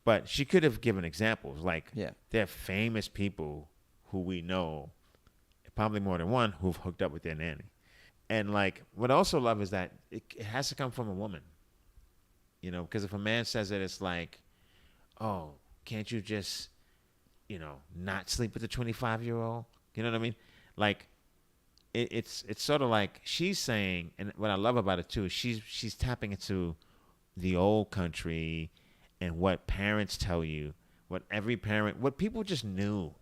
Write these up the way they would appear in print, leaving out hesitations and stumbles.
But she could have given examples. Like, Yeah. there are famous people who we know, probably more than one, who've hooked up with their nanny. And, like, what I also love is that it has to come from a woman. You know, because if a man says it, it's like, oh, can't you just, you know, not sleep with a 25-year-old? You know what I mean? Like, it's sort of like she's saying, and what I love about it too, she's tapping into the old country and what parents tell you, what people just knew.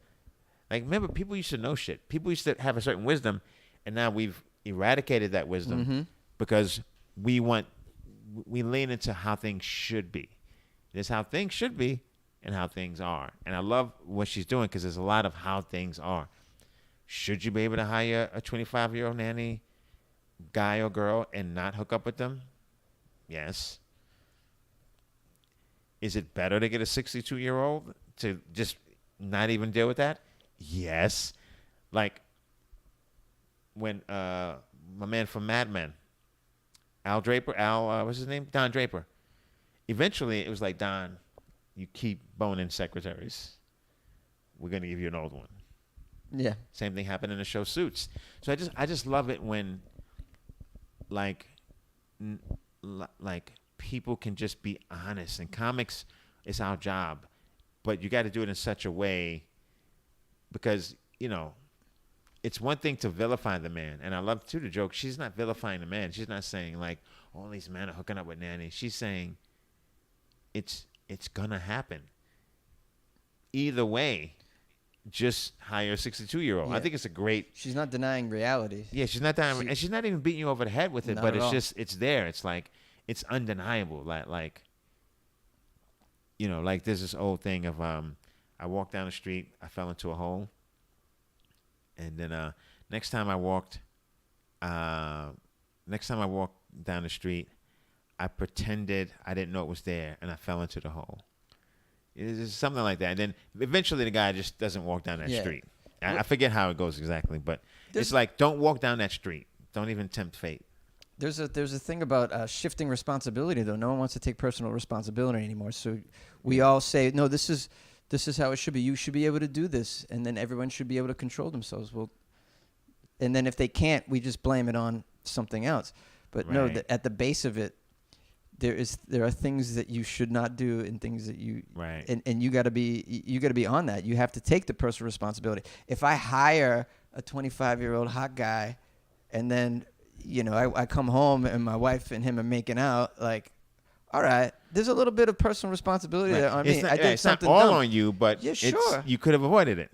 Like, remember, people used to know shit. People used to have a certain wisdom, and now we've eradicated that wisdom because we lean into how things should be. There's how things should be and how things are. And I love what she's doing because there's a lot of how things are. Should you be able to hire a 25-year-old nanny, guy or girl, and not hook up with them? Yes. Is it better to get a 62-year-old to just not even deal with that? Yes. Like when my man from Mad Men, what's his name? Don Draper. Eventually, it was like, Don, you keep boning secretaries. We're going to give you an old one. Yeah. Same thing happened in the show Suits. So I just love it when, like people can just be honest. In comics, it's our job, but you got to do it in such a way because, you know, it's one thing to vilify the man, and I love too the joke. She's not vilifying the man. She's not saying like all these men are hooking up with nannies. She's saying it's gonna happen. Either way, just hire a 62-year-old. Yeah. I think it's a great. She's not denying reality. Yeah, she's not denying, and she's not even beating you over the head with it. Not But at it's all. just it's there. It's like it's undeniable. Like you know, like there's this old thing of I walked down the street, I fell into a hole. And then next time I walked down the street, I pretended I didn't know it was there, and I fell into the hole. It's something like that. And then eventually the guy just doesn't walk down that street. I forget how it goes exactly, but it's like, don't walk down that street. Don't even tempt fate. There's a thing about shifting responsibility, though. No one wants to take personal responsibility anymore. So we all say, no, this is how it should be. You should be able to do this, and then everyone should be able to control themselves. Well, and then if they can't, we just blame it on something else. But no, at the base of it, there are things that you should not do, and things that you and you got to be on that. You have to take the personal responsibility. If I hire a 25-year-old hot guy, and then you know I come home and my wife and him are making out, like, all right, there's a little bit of personal responsibility there on me. I did it's something not all dumb. on you, but Yeah, sure. you could have avoided it.